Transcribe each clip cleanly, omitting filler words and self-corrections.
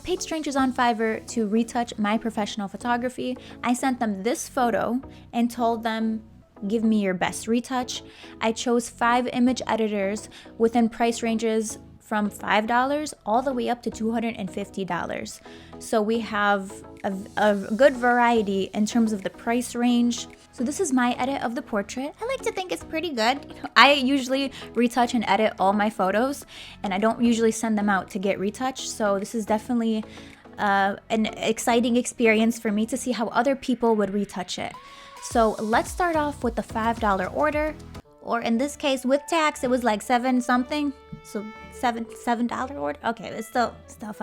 paid strangers on Fiverr to retouch my professional photography. I sent them this photo and told them, give me your best retouch. I chose 5 image editors within price ranges from $5 all the way up to $250. So we have a good variety in terms of the price range. So this is my edit of the portrait. I like to think it's pretty good. I usually retouch and edit all my photos, and I don't usually send them out to get retouched. So this is definitely an exciting experience for me to see how other people would retouch it. So let's start off with the $5 order, or in this case with tax, it was like 7 something. So $7 order. Okay, it's still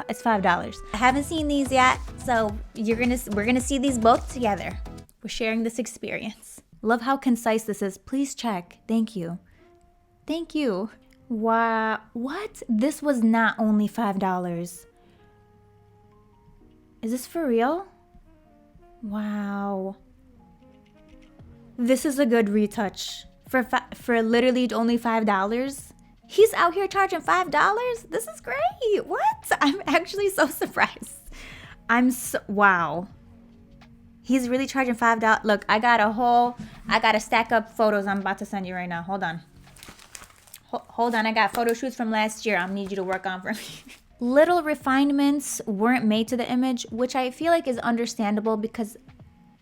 it's $5. I haven't seen these yet, so we're gonna see these both together. We're sharing this experience. Love how concise this is. Please check. Thank you. Thank you. Wow, what? This was not only $5. Is this for real? Wow. This is a good retouch for literally only $5. He's out here charging $5? This is great. What? I'm actually so surprised. Wow. He's really charging $5. Look, I got a stack of photos I'm about to send you right now. Hold on. Hold on. I got photo shoots from last year. I need you to work on for me. Little refinements weren't made to the image, which I feel like is understandable because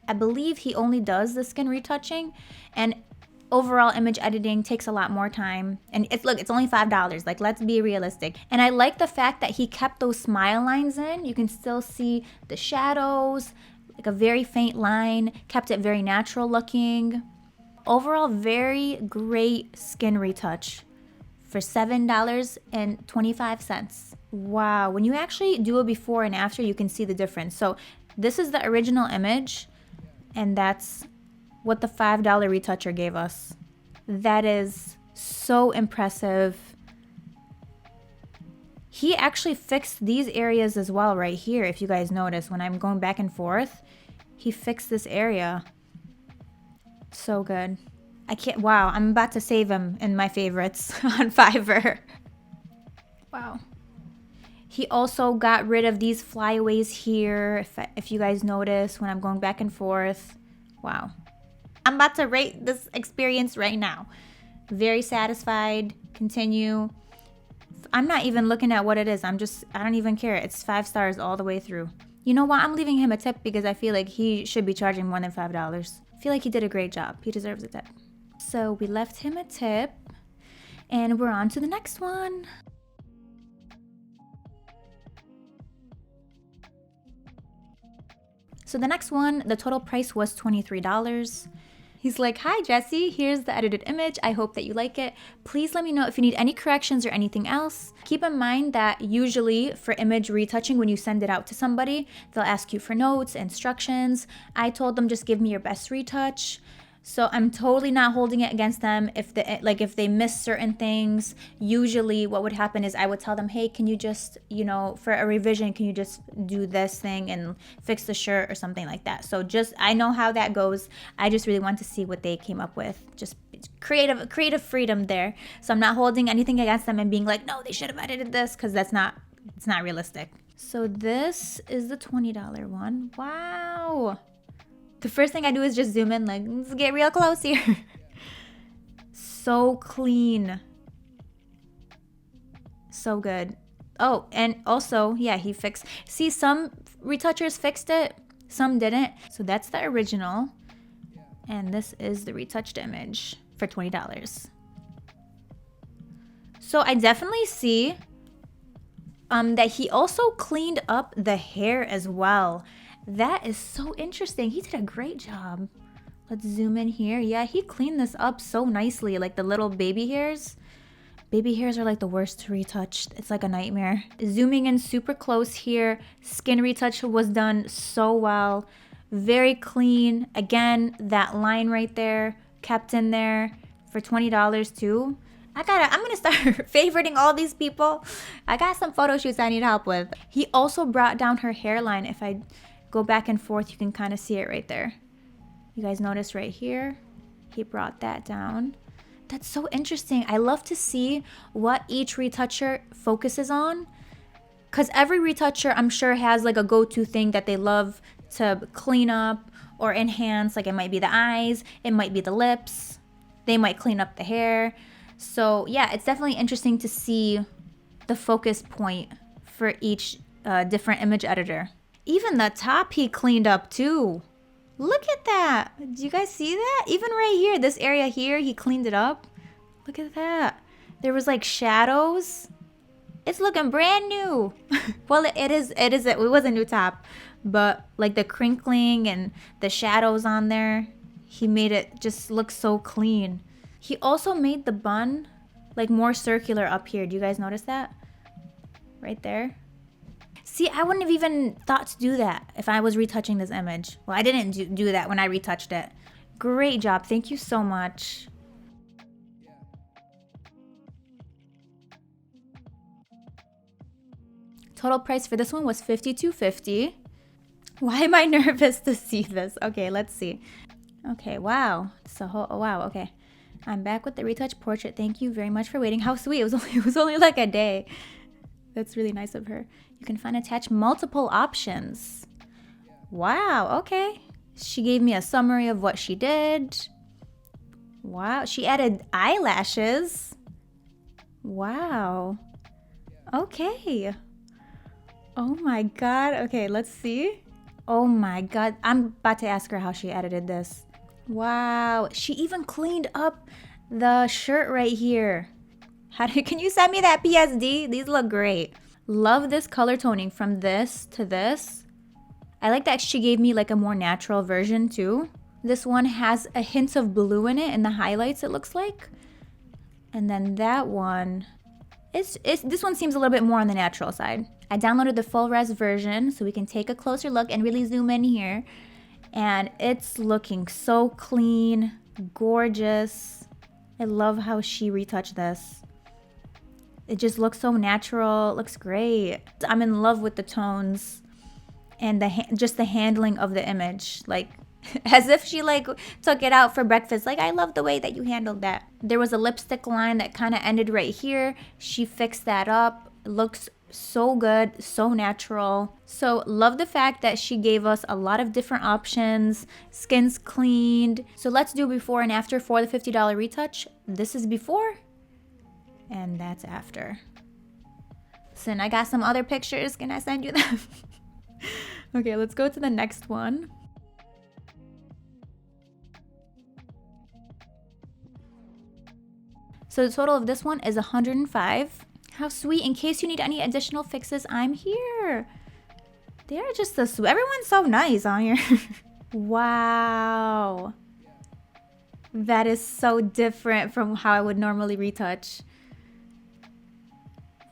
I believe he only does the skin retouching, and overall image editing takes a lot more time. And it's only $5. Like, let's be realistic. And I like the fact that he kept those smile lines in. You can still see the shadows, like a very faint line, kept it very natural looking. Overall, very great skin retouch for $7.25. Wow, when you actually do a before and after, you can see the difference. So this is the original image, and that's what the $5 retoucher gave us. That is so impressive. He actually fixed these areas as well right here. If you guys notice, when I'm going back and forth, he fixed this area. So good. Wow, I'm about to save him in my favorites on Fiverr. Wow. He also got rid of these flyaways here, if you guys notice, when I'm going back and forth. Wow. I'm about to rate this experience right now. Very satisfied. Continue. I'm not even looking at what it is. I don't even care. It's 5 stars all the way through. You know what? I'm leaving him a tip because I feel like he should be charging more than $5. I feel like he did a great job. He deserves a tip. So we left him a tip, and we're on to the next one. So the next one, the total price was $23. He's like, hi Jessie, here's the edited image. I hope that you like it. Please let me know if you need any corrections or anything else. Keep in mind that usually for image retouching, when you send it out to somebody, they'll ask you for notes, instructions. I told them just give me your best retouch. So I'm totally not holding it against them. If they miss certain things, usually what would happen is I would tell them, hey, can you just, for a revision, can you just do this thing and fix the shirt or something like that. So I know how that goes. I just really want to see what they came up with. Just creative freedom there. So I'm not holding anything against them and being like, no, they should have edited this, because it's not realistic. So this is the $20 one. Wow. The first thing I do is just zoom in, like, let's get real close here. So clean. So good. Oh, and also, yeah, he fixed. See, some retouchers fixed it, some didn't. So that's the original. And this is the retouched image for $20. So I definitely see that he also cleaned up the hair as well. That is so interesting. He did a great job. Let's zoom in here. Yeah, he cleaned this up so nicely. Like the little baby hairs. Baby hairs are like the worst to retouch. It's like a nightmare. Zooming in super close here. Skin retouch was done so well. Very clean. Again, that line right there kept in there for $20 too. I'm gonna start favoriting all these people. I got some photo shoots I need help with. He also brought down her hairline. If I go back and forth, you can kind of see it right there. You guys notice right here, he brought that down. That's so interesting. I love to see what each retoucher focuses on. Because every retoucher, I'm sure, has like a go-to thing that they love to clean up or enhance. Like it might be the eyes, it might be the lips, they might clean up the hair. So yeah, it's definitely interesting to see the focus point for each different image editor. Even the top he cleaned up too. Look at that. Do you guys see that? Even right here, this area here, he cleaned it up. Look at that. There was like shadows. It's looking brand new. Well, it was a new top, but like the crinkling and the shadows on there, he made it just look so clean. He also made the bun like more circular up here. Do you guys notice that? Right there. See, I wouldn't have even thought to do that if I was retouching this image. Well, I didn't do that when I retouched it. Great job. Thank you so much. Total price for this one was $52.50. Why am I nervous to see this? Okay, let's see. Okay, wow. So, oh, wow, okay. I'm back with the retouch portrait. Thank you very much for waiting. How sweet. It was only like a day. That's really nice of her. You can find attached multiple options. Wow, okay. She gave me a summary of what she did. Wow, she added eyelashes. Wow. Okay. Oh my god. Okay, let's see. Oh my god. I'm about to ask her how she edited this. Wow. She even cleaned up the shirt right here. Can you send me that PSD? These look great. Love this color toning from this to this. I like that she gave me like a more natural version too. This one has a hint of blue in it in the highlights, it looks like. And then that one, this one seems a little bit more on the natural side. I downloaded the full res version so we can take a closer look and really zoom in here. And it's looking so clean, gorgeous. I love how she retouched this. It just looks so natural. It looks great. I'm in love with the tones and just the handling of the image. Like, as if she like took it out for breakfast. Like, I love the way that you handled that. There was a lipstick line that kind of ended right here. She fixed that up. It looks so good, so natural. So love the fact that she gave us a lot of different options. Skin's cleaned. So let's do before and after for the $50 retouch. This is before and that's after. Listen, I got some other pictures. Can I send you them? Okay, let's go to the next one. So the total of this one is $105. How sweet. In case you need any additional fixes, I'm here. They're just so sweet. Everyone's so nice on here. Wow. That is so different from how I would normally retouch.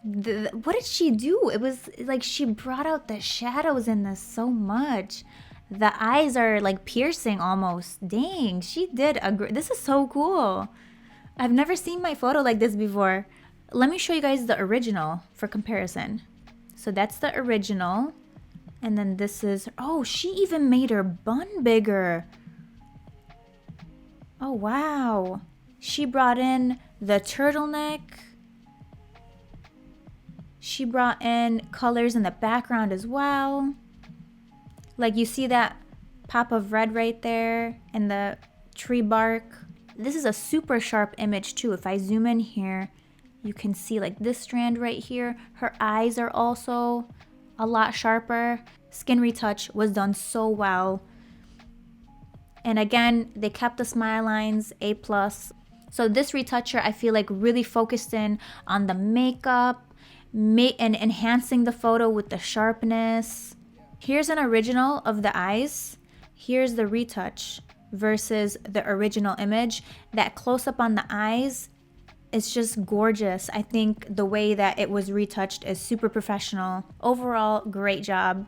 What did she do? It was like she brought out the shadows in this so much. The eyes are like piercing almost. Dang, she did this is so cool. I've never seen my photo like this before. Let me show you guys the original for comparison. So that's the original. And then this is, oh, she even made her bun bigger. Oh, wow. She brought in the turtleneck. She brought in colors in the background as well. Like you see that pop of red right there and the tree bark. This is a super sharp image too. If I zoom in here, you can see like this strand right here. Her eyes are also a lot sharper. Skin retouch was done so well. And again, they kept the smile lines, A+. So this retoucher, I feel like really focused in on the makeup and enhancing the photo with the sharpness. Here's an original of the eyes. Here's the retouch versus the original image. That close-up on the eyes is just gorgeous. I think the way that it was retouched is super professional. Overall, great job.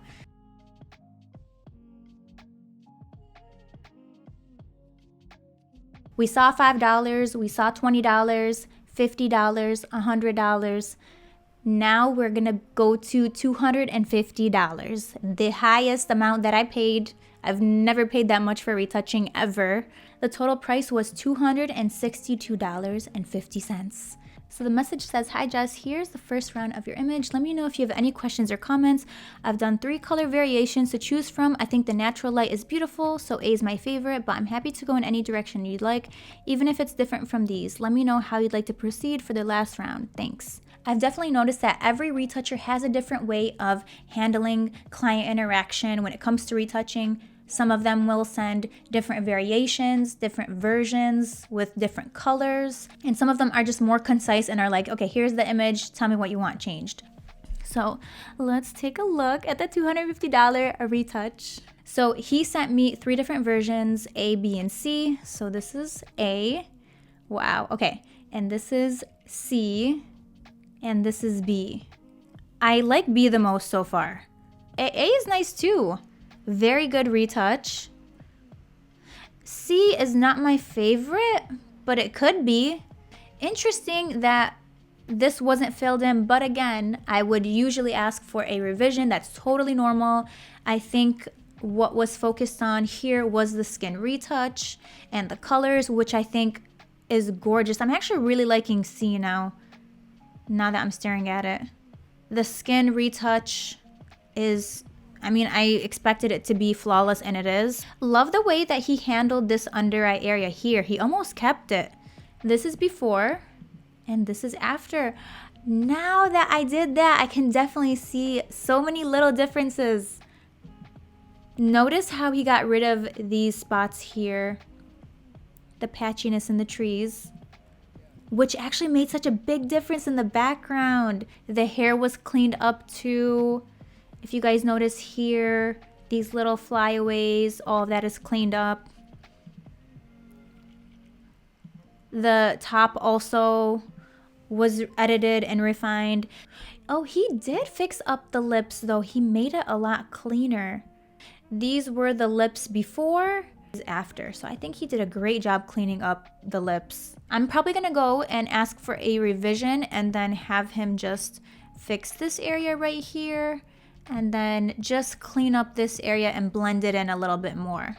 We saw $5, we saw $20, $50, $100. Now we're gonna go to $250, the highest amount that I paid. I've never paid that much for retouching ever. The total price was $262.50. So the message says, "Hi Jess, here's the first round of your image. Let me know if you have any questions or comments. I've done 3 color variations to choose from. I think the natural light is beautiful, so A is my favorite, but I'm happy to go in any direction you'd like, even if it's different from these. Let me know how you'd like to proceed for the last round. Thanks." I've definitely noticed that every retoucher has a different way of handling client interaction when it comes to retouching. Some of them will send different variations, different versions with different colors. And some of them are just more concise and are like, okay, here's the image, tell me what you want changed. So let's take a look at the $250 retouch. So he sent me 3 different versions, A, B, and C. So this is A. Wow, okay. And this is C. And this is B. I like B the most so far. A is nice too. Very good retouch. C is not my favorite, but it could be. Interesting that this wasn't filled in, but again, I would usually ask for a revision. That's totally normal. I think what was focused on here was the skin retouch and the colors, which I think is gorgeous. I'm actually really liking C now that I'm staring at it. The skin retouch is, I expected it to be flawless, and it is. Love the way that he handled this under eye area here. He almost kept it. This is before, and this is after. Now that I did that, I can definitely see so many little differences. Notice how he got rid of these spots here, the patchiness in the trees, which actually made such a big difference in the background. The hair was cleaned up too. If you guys notice here, these little flyaways, all of that is cleaned up. The top also was edited and refined. Oh, he did fix up the lips though. He made it a lot cleaner. These were the lips before, after. So I think he did a great job cleaning up the lips. I'm probably gonna go and ask for a revision and then have him just fix this area right here, and then just clean up this area and blend it in a little bit more.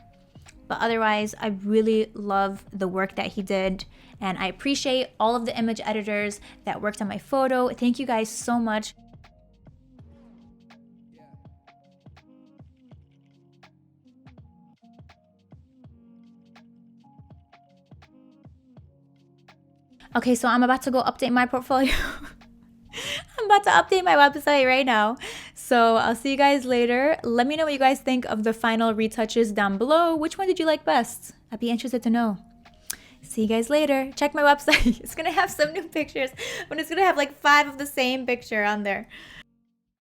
But otherwise, I really love the work that he did, and I appreciate all of the image editors that worked on my photo. Thank you guys so much. Okay, so I'm about to go update my portfolio. I'm about to update my website right now. So I'll see you guys later. Let me know what you guys think of the final retouches down below. Which one did you like best? I'd be interested to know. See you guys later. Check my website. It's gonna have some new pictures, but it's gonna have like 5 of the same picture on there.